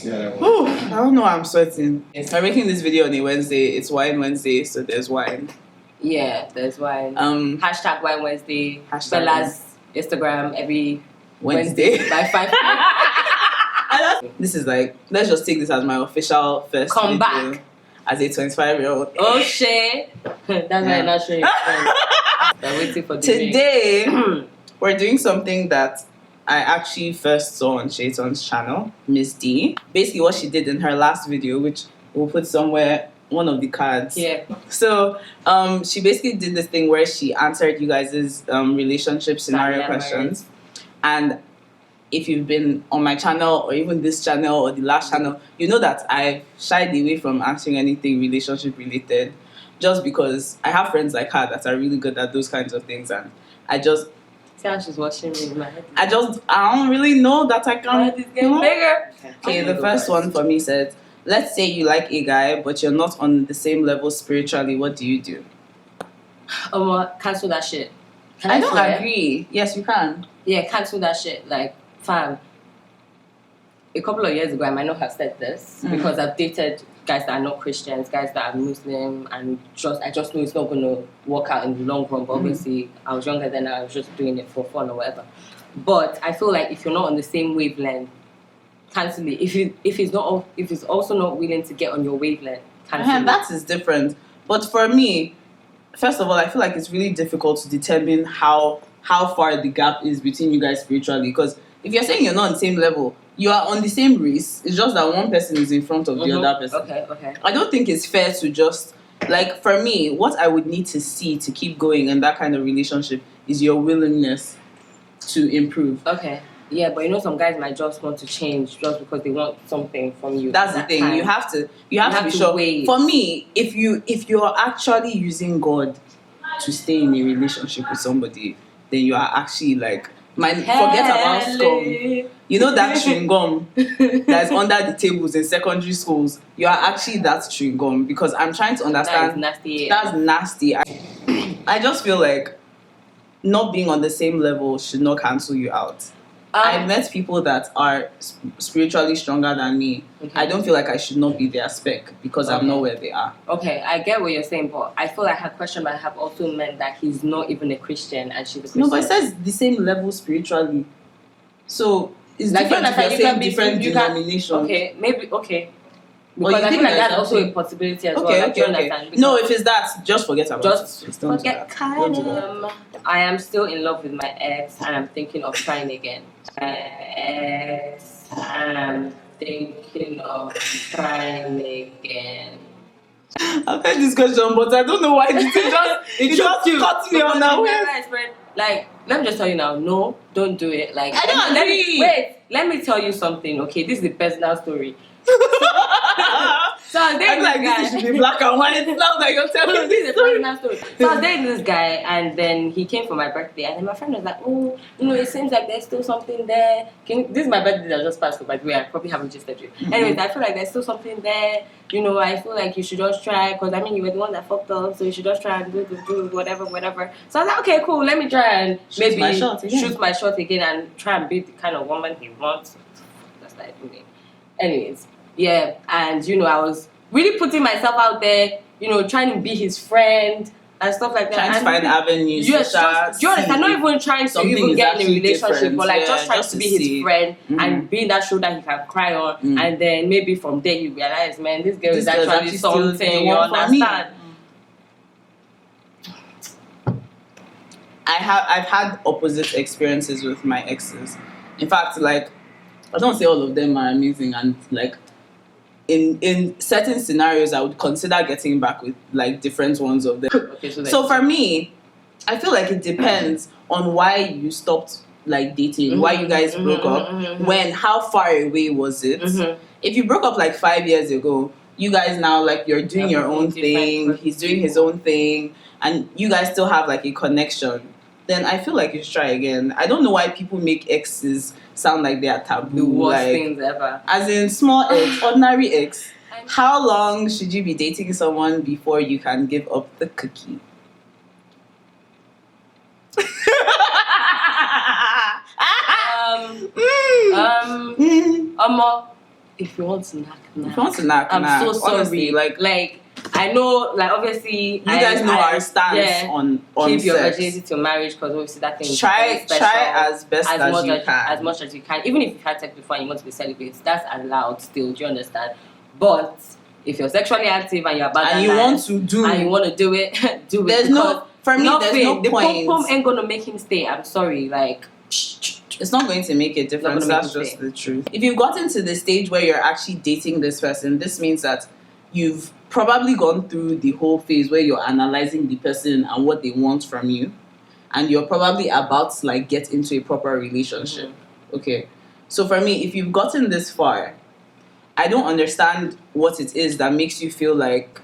Ooh, I don't know why I'm sweating. I'm making this video on a Wednesday. It's Wine Wednesday, so there's wine. Yeah, there's wine. Hashtag Wine Wednesday. Hashtag Bella's Instagram every Wednesday by 5 p.m. This is like, let's just take this as my official first Come video back. as a 25-year-old. Oh shit. That's why I'm not showing you. I'm waiting for the Today, we're doing something that I actually first saw on Shaitan's channel, Miss D. Basically what she did in her last video, which we'll put somewhere, one of the cards. Yeah. So she basically did this thing where she answered you guys' relationship scenario questions. And if you've been on my channel or even this channel or the last channel, you know that I've shied away from answering anything relationship related just because I have friends like her that are really good at those kinds of things, and I just See how she's watching me in my head. I don't really know that I can. It's getting bigger. Okay, the first one for me says, let's say you like a guy but you're not on the same level spiritually, what do you do? Cancel that shit. Can I don't swear? agree. Yes, you can. Yeah, cancel that shit. Like, fam. A couple of years ago, I might not have said this because I've dated guys that are not Christians, guys that are Muslim, and I just know it's not going to work out in the long run. But obviously, I was younger then, I was just doing it for fun or whatever. But I feel like if you're not on the same wavelength, cancel it. If he's also not willing to get on your wavelength, cancel it. That is different. But for me, first of all, I feel like it's really difficult to determine how far the gap is between you guys spiritually. Because if you're saying you're not on the same level, you are on the same race. It's just that one person is in front of the other person. Okay. I don't think it's fair to just, like, for me, what I would need to see to keep going in that kind of relationship is your willingness to improve. Okay. Yeah, but you know some guys might just want to change just because they want something from you. That's the thing. Time. You have to be sure. Wait. For me, if you're actually using God to stay in a relationship with somebody, then you are actually like, forget about scum. You know that chewing gum that's under the tables in secondary schools? You are actually that chewing gum, because I'm trying to understand. That is nasty. That's nasty. I just feel like not being on the same level should not cancel you out. I've met people that are spiritually stronger than me. Okay. I don't feel like I should not be their spec because I'm not where they are. Okay, I get what you're saying, but I feel like her question might have also meant that he's not even a Christian and she's a Christian. No, but it says the same level spiritually. So it's like different if you're saying different denominations. Okay, maybe, okay. Because I think like that's also a possibility as well. Like, Okay. No, if it's that, just forget about it. Forget I am still in love with my ex and I'm thinking of trying again. I've heard this question, but I don't know why it just cut me on now. Like, let me just tell you now, no, don't do it. Like, I don't agree. Let me tell you something, okay? This is the personal story. So I was dating this guy. This should be black and white. Now that you're telling me this is a personal story. So I was dating this guy, and then he came for my birthday, and then my friend was like, "Oh, it seems like there's still something there." This is my birthday that just passed, by the way. I probably haven't just said you. Anyways, I feel like there's still something there. I feel like you should just try, because I mean you were the one that fucked up, so you should just try and do whatever. So I was like, okay, cool, let me try and maybe shoot my shot again and try and be the kind of woman he wants. That's like doing. Anyways, yeah, and I was really putting myself out there, trying to be his friend and stuff like that. Trying to find avenues. Yes, I'm not even trying to even get in a relationship, but like just trying to be his friend and being that shoulder he can cry on, and then maybe from there you realize, man, this girl is actually something. You understand? I've had opposite experiences with my exes. In fact, like, I don't say all of them are amazing, and like in certain scenarios I would consider getting back with like different ones of them. Okay, so for me, I feel like it depends on why you stopped like dating, why you guys broke up, how far away was it. If you broke up like 5 years ago, you guys now like you're doing your own thing, he's doing his own thing, and you guys still have like a connection, then I feel like you should try again. I don't know why people make exes sound like they are taboo. The worst like, things ever. As in small ex, ordinary ex. How long should you be dating someone before you can give up the cookie? if you want to knock, If you want to knock, I'm so sorry. Honestly, like I know, like obviously, you guys know our stance on keep your sex. virginity till marriage, because obviously that thing Try is very special, as best as you can. As much as you can. Even if you've had sex before and you want to be celibate, that's allowed still. Do you understand? But if you're sexually active and you're about and you want to do it, do it. There's no for me. There's no the point. pom ain't gonna make him stay. I'm sorry, like. It's not going to make a difference. That's just the truth. If you've gotten to the stage where you're actually dating this person, this means that you've probably gone through the whole phase where you're analyzing the person and what they want from you, and you're probably about to like get into a proper relationship. Okay, so for me, if you've gotten this far, I don't understand what it is that makes you feel like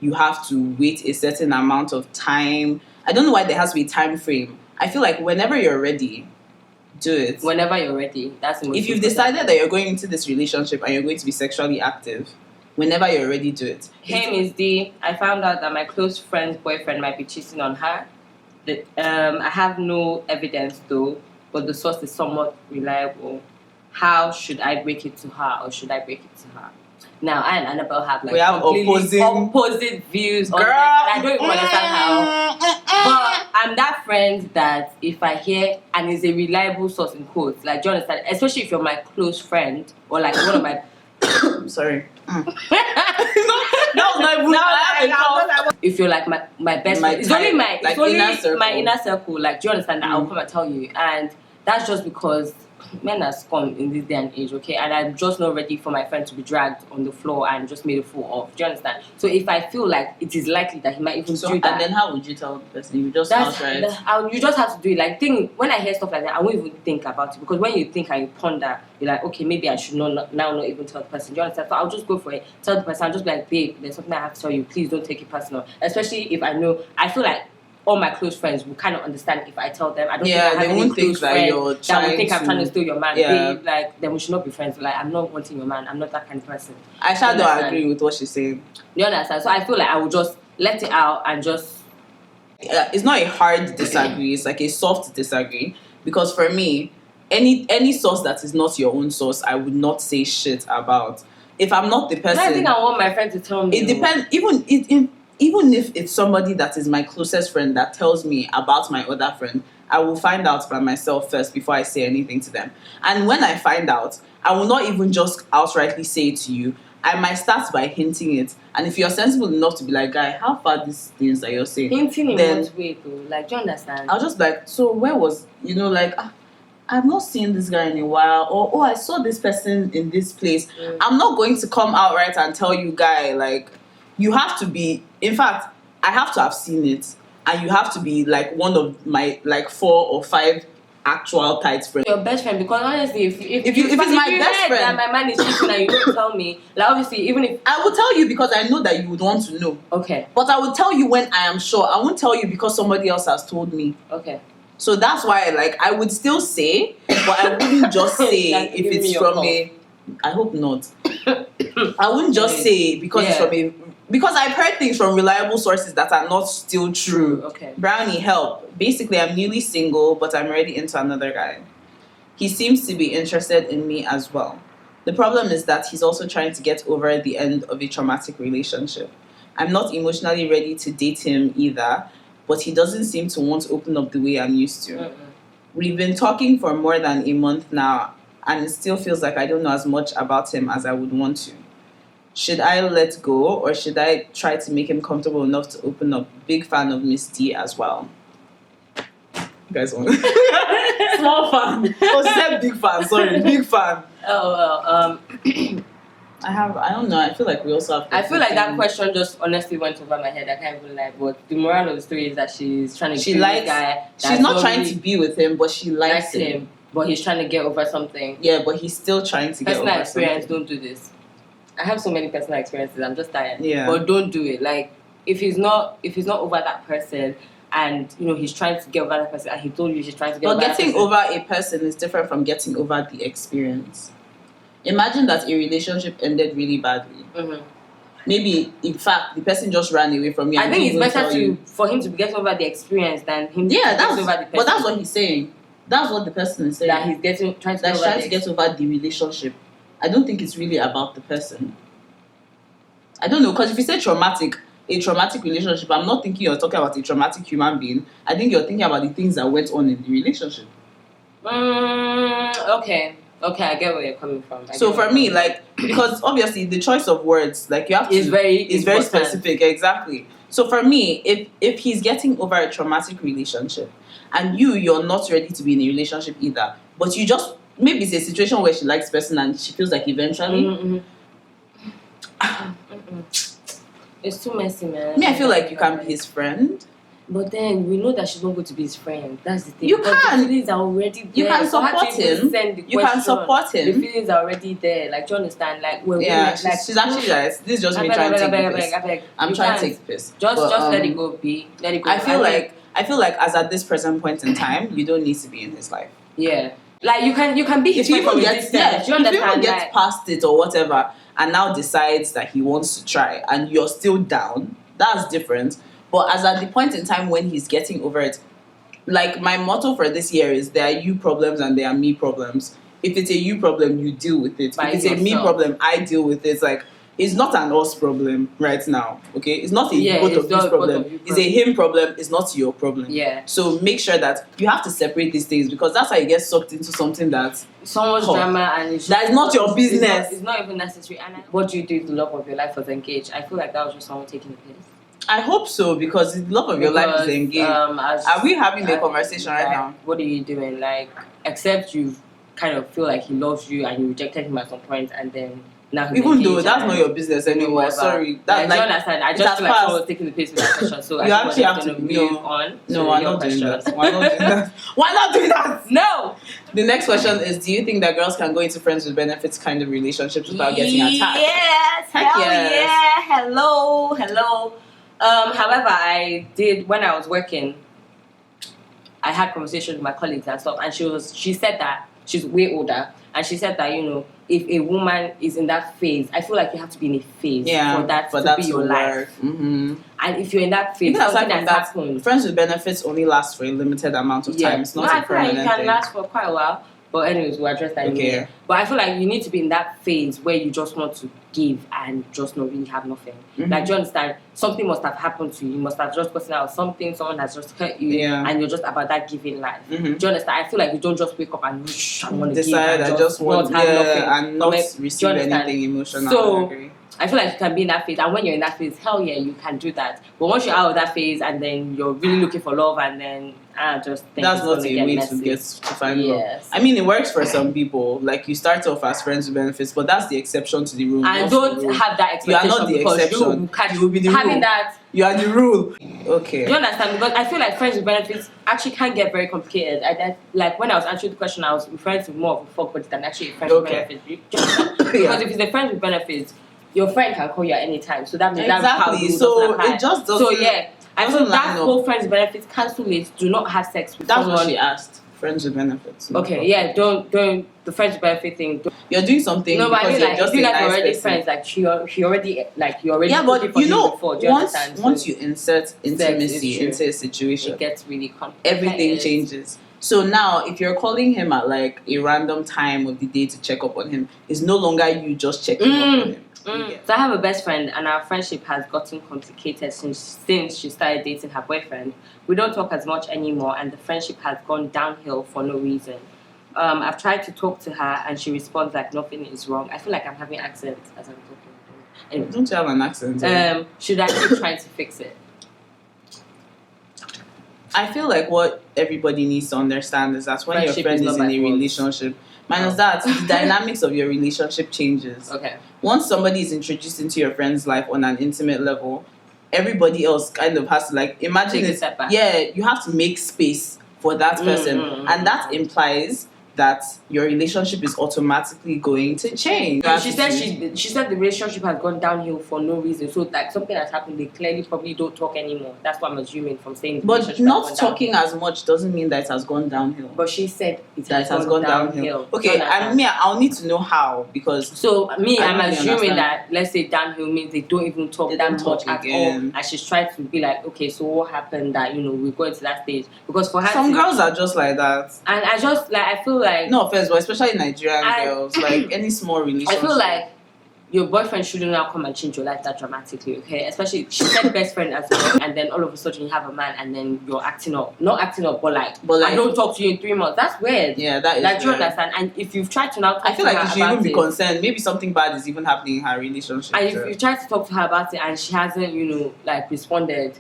you have to wait a certain amount of time. I don't know why there has to be a time frame. I feel like whenever you're ready, do it. Whenever you're ready. That's the most If you've decided that you're going into this relationship and you're going to be sexually active, whenever you're ready, do it. Hey, Miss D, I found out that my close friend's boyfriend might be cheating on her. I have no evidence though, but the source is somewhat reliable. How should I break it to her, or should I break it to her? Now, I and Annabelle have like opposite views on this, and I don't even understand how. But I'm that friend that if I hear, and it's a reliable source in quotes, like, do you understand? Especially if you're my close friend, or like one of my... Sorry. That was not even... If you're like my best friend, it's only my inner circle. Like, do you understand that? I'll come and tell you. And that's just because men are scum in this day and age, okay? And I'm just not ready for my friend to be dragged on the floor and just made a fool of. Do you understand? So if I feel like it is likely that he might even do that, and then how would you tell the person? You just outright. You just have to do it. Like, when I hear stuff like that, I won't even think about it, because when you think and you ponder, you're like, okay, maybe I should not even tell the person. Do you understand? So I'll just go for it. Tell the person. I'll just be like, babe, there's something I have to tell you. Please don't take it personal. Especially if I feel like all my close friends will kind of understand if I tell them. I don't think I have any close friend that would think I'm trying to steal your man. They, like, then we should not be friends. Like, I'm not wanting your man. I'm not that kind of person. I shall not agree with what she's saying. You understand? So I feel like I will just let it out and just... it's not a hard disagree. It's like a soft disagree. Because for me, any source that is not your own source, I would not say shit about. If I'm not the person... I think I want my friend to tell me. It depends. Even if it's somebody that is my closest friend that tells me about my other friend, I will find out by myself first before I say anything to them. And when I find out, I will not even just outrightly say it to you. I might start by hinting it. And if you're sensible enough to be like, guy, how far these things that you're saying? Hinting in what way though? Like, do you understand? I'll just be like, so where was, like, I've not seen this guy in a while, or I saw this person in this place. I'm not going to come outright and tell you, guy, like, you have to be, in fact, I have to have seen it, and you have to be like one of my like 4 or 5 actual tight friends. Your best friend, because honestly, if it's my best friend, that my man is cheating and you don't tell me, like, obviously, even if I will tell you because I know that you would want to know. Okay. But I will tell you when I am sure. I won't tell you because somebody else has told me. Okay. So that's why, like, I would still say, but I wouldn't just say if it's from a. I hope not. I wouldn't just say because it's from a. Because I've heard things from reliable sources that are not still true. Okay. Brownie, help. Basically, I'm newly single, but I'm already into another guy. He seems to be interested in me as well. The problem is that he's also trying to get over the end of a traumatic relationship. I'm not emotionally ready to date him either, but he doesn't seem to want to open up the way I'm used to. We've been talking for more than a month now, and it still feels like I don't know as much about him as I would want to. Should I let go, or should I try to make him comfortable enough to open up? Big fan of Miss D as well. You guys want small fan? Oh, she said big fan. Sorry, big fan. Oh well. I don't know. I feel like we also have. I feel like that question just honestly went over my head. I can't even lie. But the moral of the story is that she's trying to. She likes. Guy she's not trying to be with him, but she likes him. But he's trying to get over something. Yeah, but he's still trying to get over something. Personal experience. Don't do this. I have so many personal experiences. I'm just tired. Yeah. But don't do it. Like, if he's not over that person, and he's trying to get over that person, and he told you he's trying to get over that person. But getting over a person is different from getting over the experience. Imagine that a relationship ended really badly. Maybe, in fact, the person just ran away from you. I think it's better for him to be getting over the experience than him to get over the person. But that's what he's saying. That's what the person is saying. That he's trying to get over the relationship. I don't think it's really about the person. I don't know, because if you say a traumatic relationship, I'm not thinking you're talking about a traumatic human being. I think you're thinking about the things that went on in the relationship. Okay, I get where you're coming from. So for me, like, because obviously the choice of words, like, you have to, is very specific, exactly. So for me, if he's getting over a traumatic relationship, and you're not ready to be in a relationship either, but you just, maybe it's a situation where she likes the person and she feels like eventually, it's too messy, man. I feel like you can be his friend. But then we know that she's not going to be his friend. That's the thing. You can. The feelings are already there. You can support him. You can support him. The feelings are already there. Like, do you understand? Like, she's actually like, this is just me trying to take the piss. I'm trying to take the piss. Just let it go, B. Let it go. I feel like as at this present point in time, you don't need to be in his life. Yeah. Like, you can be his friend from a distance. If he even gets past it or whatever, and now decides that he wants to try, and you're still down, that's different. But as at the point in time when he's getting over it, like, my motto for this year is there are you problems and there are me problems. If it's a you problem, you deal with it. If it's a me problem, I deal with it. It's like, it's not an us problem right now, okay? It's not a both of you problem. It's a him problem. It's not your problem. Yeah. So make sure that you have to separate these things, because that's how you get sucked into something that's so much drama, and that is not your business. It's not even necessary. And what do you do if the love of your life was engaged? I feel like that was just someone taking the piss. I hope so, because the love of your life is engaged. Are we having a conversation right now? What are you doing? Like, except you kind of feel like he loves you and you rejected him at some point, and then now he's even though that's not your business anymore. Sorry, that, like, I understand. I just feel like someone was taking the piss with that question. So you actually have to move on. No, I'm not doing that. Why not doing that? Why not do that? No. The next question is: do you think that girls can go into friends with benefits kind of relationships without getting attacked? Yes. Yeah. Hello. However, I did, when I was working, I had conversations with my colleagues and stuff, and she said that she's way older, and she said that, you know, if a woman is in that phase, I feel like you have to be in a phase for that to be your life. Mm-hmm. And if you're in that phase, something has happened. Friends with benefits only last for a limited amount of time. It's not a permanent thing. I feel like you can last for quite a while. But anyways, we'll address that later. But I feel like you need to be in that phase where you just want to give and just not really have nothing. Mm-hmm. Like, do you understand? Something must have happened to you. You must have just gotten out of something. Someone has just hurt you. And you're just about that giving life. Mm-hmm. Do you understand? I feel like you don't just wake up and I want to decide give. I just want to and not receive anything emotional. So I feel like you can be in that phase, and when you're in that phase, hell yeah, you can do that. But once you're out of that phase and then you're really looking for love, and then I just think that's not a way to find love. I mean, it works for some people. Like, you start off as friends with benefits, but that's the exception to the rule. And don't have that expectation. You are not the exception. You will be the rule. You are the rule. Okay. Do you understand? Because I feel like friends with benefits actually can get very complicated. Like, when I was answering the question, I was referring to more of a fuck buddy than actually a friend with benefits. Because if it's a friend with benefits, your friend can call you at any time. So that means exactly. So it just doesn't. So yeah, I feel that whole friends with benefits, cancel it. Do not have sex with someone. That's what she asked. Friends with benefits. Okay, yeah, don't the friends with benefit thing. You're doing something. No, but I mean, like, just you guys nice are already person. friends. Like, you already. Yeah, but you know, before, once you insert intimacy into a situation, it gets really complicated. Everything changes. So now, if you're calling him at like a random time of the day to check up on him, it's no longer you just checking up on him. So I have a best friend, and our friendship has gotten complicated since she started dating her boyfriend. We don't talk as much anymore, and the friendship has gone downhill for no reason. I've tried to talk to her, and she responds like nothing is wrong. I feel like I'm having accents as I'm talking. Anyway, don't you have an accent? Should I keep trying to fix it? I feel like what everybody needs to understand is that when your friend is in a relationship, minus that, the dynamics of your relationship changes. Okay. Once somebody is introduced into your friend's life on an intimate level, everybody else kind of has to, like, imagine it. Yeah, you have to make space for that person, and that implies that your relationship is automatically going to change. She said the relationship has gone downhill for no reason. So, like, something has happened. They clearly probably don't talk anymore. That's what I'm assuming from saying. But not talking as much doesn't mean that it has gone downhill. But she said it has gone downhill. Okay, I'll need to know how, because I'm assuming that, let's say, downhill means they don't even talk that much at all. And she's trying to be like, okay, so what happened that, you know, we go into that stage? Because for her, some girls are just like that. And I feel like no offense, but especially Nigerian I- girls, like any small I relationship. feel like your boyfriend shouldn't now come and change your life that dramatically, okay? Especially she said best friend as well, and then all of a sudden you have a man, and then you're acting up, not acting up, but like I don't talk to you in 3 months. That's weird. Yeah, that is Like, do you weird. understand? And if you've tried to now talk I feel to like her you should even about be it, concerned. Maybe something bad is even happening in her relationship. and if so. you try to talk to her about it and she hasn't, like responded,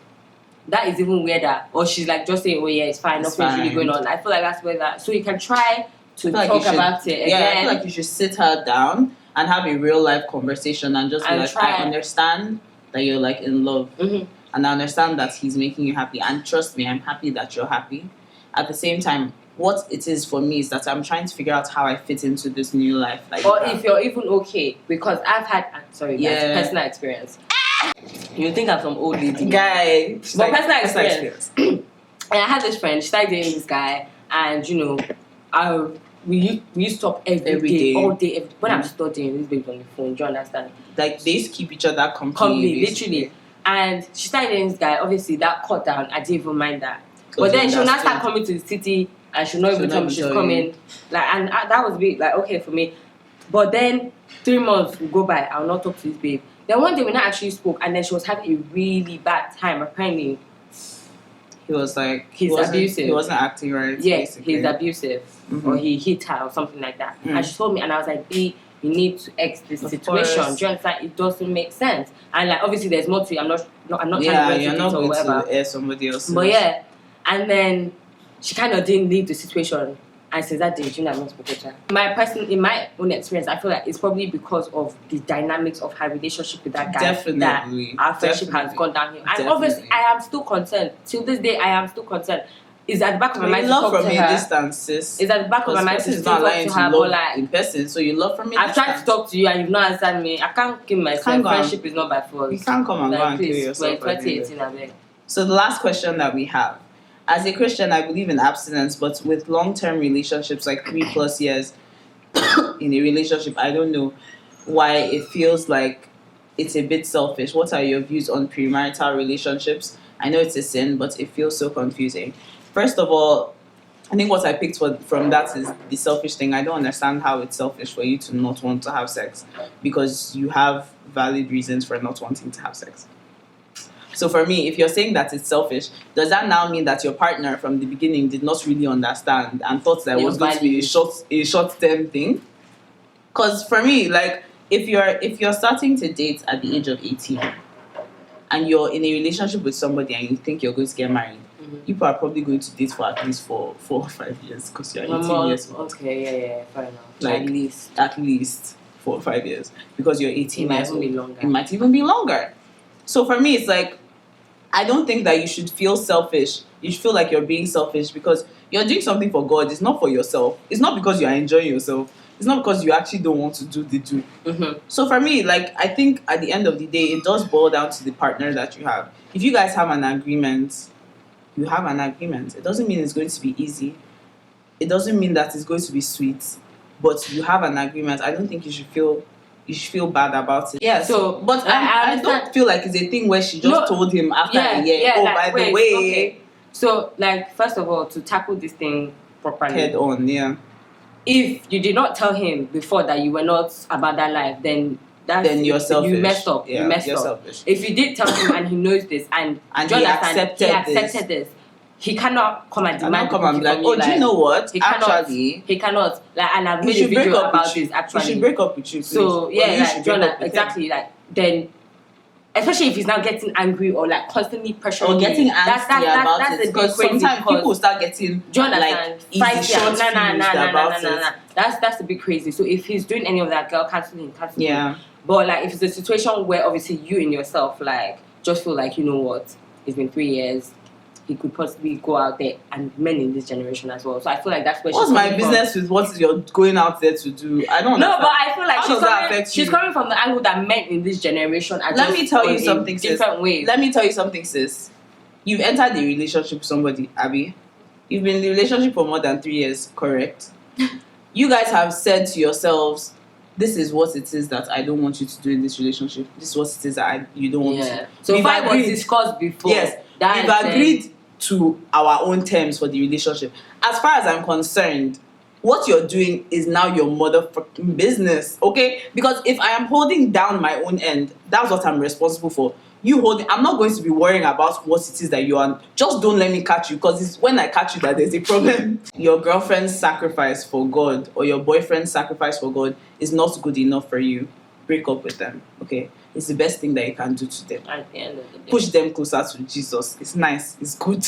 that is even weirder. Or she's like just saying, "Oh yeah, it's fine, It's nothing's really fine. going on." I feel like that's where that. So you can try to I feel like talk you should- about it again. Yeah, I feel like you should sit her down and have a real life conversation and just be And like, try. I understand that you're like in love, Mhm. and I understand that he's making you happy, and trust me, I'm happy that you're happy. At the same time, what it is for me is that I'm trying to figure out how I fit into this new life. Like, Or if you're even okay, because I've had guys, Yeah. personal experience. You think I'm some old lady, guy, she's But like, personal personal experience. And I had this friend. She started dating this guy, and we used to talk every day, all day. When I'm studying, this baby's on the phone. Do you understand? Like they used to keep each other company, Company, basically. literally. And she started dating this guy. Obviously, that cut down. I didn't even mind that. But Because then you she'll not start understood. coming to the city, and she'll not even She'll tell not me she's tell coming. Like, and that was a bit like okay for me. But then 3 months will go by. I'll not talk to this babe. Then one day we not actually spoke, and then she was having a really bad time. Apparently, He was like, He's abusive. He wasn't acting right. yeah, basically. he's abusive, Mhm. or he hit her or something like that. Mm. And she told me, and I was like, B, you need to X this Of situation. course. Do you understand? It doesn't make sense. And like obviously there's more to it. I'm not trying Yeah, to you're go not into going detail or whatever. to air somebody else. But yeah, and then she kind of didn't leave the situation. And since that day, June has not spoken to her. In my own experience, I feel like it's probably because of the dynamics of her relationship with that guy Definitely. that our friendship has gone downhill. And obviously, Definitely. I am still concerned. Till this day, I am still concerned. It's at the back of my You mind to love talk from to a her. distance, sis. It's at the back of my Because mind person to is still not talk allowing to to her, love but like in person, so you love from a I've distance. tried to talk to you and you've not answered me. I can't kill myself. Can't go and- Friendship is not by force. You can't come and go Like, and kill please, yourself. we're at the end of 2018, I beg. So the last question that we have. As a Christian, I believe in abstinence, but with long-term relationships, like 3+ years in a relationship, I don't know why it feels like it's a bit selfish. What are your views on premarital relationships? I know it's a sin, but it feels so confusing. First of all, I think what I picked from that is the selfish thing. I don't understand how it's selfish for you to not want to have sex because you have valid reasons for not wanting to have sex. So for me, if you're saying that it's selfish, does that now mean that your partner from the beginning did not really understand and thought that it Your was going to be a short-term thing? Because for me, like if you're starting to date at the age of 18 and you're in a relationship with somebody and you think you're going to get married, people are probably going to date for at least 4 or 5 years because you're 18 years old. Okay, yeah, fair enough. Like, at least 4 or 5 years because you're 18 It might years even be old. longer. It might even be longer. So for me, it's like I don't think that you should feel selfish. You should feel like you're being selfish because you're doing something for God. It's not for yourself. It's not because you're enjoying yourself. It's not because you actually don't want to do the do. Mm-hmm. So for me, like I think at the end of the day, it does boil down to the partner that you have. If you guys have an agreement, you have an agreement. It doesn't mean it's going to be easy. It doesn't mean that it's going to be sweet. But you have an agreement. I don't think you should feel bad about it. Yeah. So, but I I don't feel like it's a thing where she just told him after a year. Yeah, Oh, like, by the wait, way, okay. So, like, first of all, to tackle this thing properly, head on. Yeah. if you did not tell him before that you were not about that life, then You're selfish. You messed up. Yeah, you messed you're up. selfish. If you did tell him and he knows this and And do you he understand? accepted this, he cannot come and And demand not come and be like, from oh, you, do you know what? he cannot. Actually, He cannot. Like, and I've he made a should break video up about with you. this actually. He should break up with you. Please. So Or yeah, you like should do you break know, up with him. exactly. Like then, especially if he's now getting angry or like constantly pressuring Or getting you. angsty about that's it a bit because crazy sometimes because- people start getting do you understand? like easy Fight short nah, fused about it. That's a bit crazy. So if he's doing any of that, girl, cancel him. Yeah. But like if it's a situation where obviously you in yourself like just feel like you know what, it's been 3 years, he could possibly go out there and men in this generation as well. So I feel like that's where What's she's my coming from. business with what you're going out there to do? I don't No, understand. but I feel like How does that affect she's you? coming from the angle that men in this generation are Let just me tell you in something, sis. different ways. Let me tell you something, sis. You've entered a relationship with somebody, Abby. You've been in the relationship for more than 3 years, correct? You guys have said to yourselves, this is what it is that I don't want you to do in this relationship. This is what it is that you don't want to. So We've if I was agreed. discussed before, Yes, we've agreed to our own terms for the relationship. As far as I'm concerned, what you're doing is now your motherfucking business, okay? Because if I am holding down my own end, that's what I'm responsible for. You holding, I'm not going to be worrying about what it is that you are. Just don't let me catch you, because it's when I catch you that there's a problem. Your girlfriend's sacrifice for God or your boyfriend's sacrifice for God is not good enough for you. Break up with them, okay? It's the best thing that you can do to them. At the end of the day. Push them closer to Jesus. It's nice. It's good.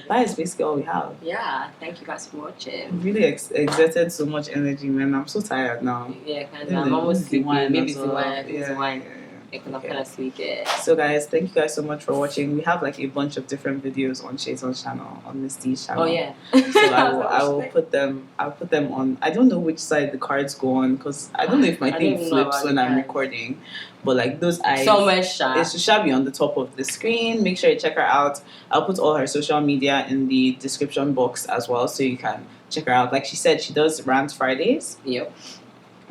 That is basically all we have. Yeah, thank you guys for watching. Really exerted so much energy, man. I'm so tired now. Yeah, kind of. I'm almost sleepy. Maybe it's the wine. It's the wine. Yeah. Because I'm kind of sleepy. So guys, thank you guys so much for watching. We have like a bunch of different videos on Shaitan's channel, on Misty's channel. Oh yeah. So I will put them. I'll put them on. I don't know which side the cards go on, because I don't know if my thing flips when I'm recording. But like those eyes, somewhere sharp. It should be on the top of the screen. Make sure you check her out. I'll put all her social media in the description box as well, so you can check her out. Like she said, she does Rant Fridays. Yep.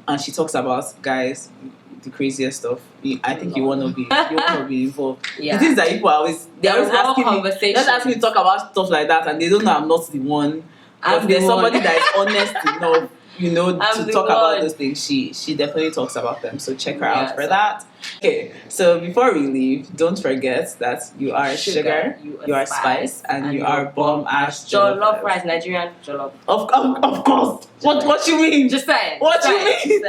And she talks about, guys, the craziest stuff. I think you want to be involved. Yeah. The things that people always conversation. Ask me to talk about stuff like that, and they don't know I'm not the one. But there's somebody that is honest enough, to talk about those things. She definitely talks about them. So check her out for that. Okay, so before we leave, don't forget that you are sugar, you are spice, and you are bomb ash jollof rice, Nigerian jollof. Of course. What you mean? Just saying. What you mean?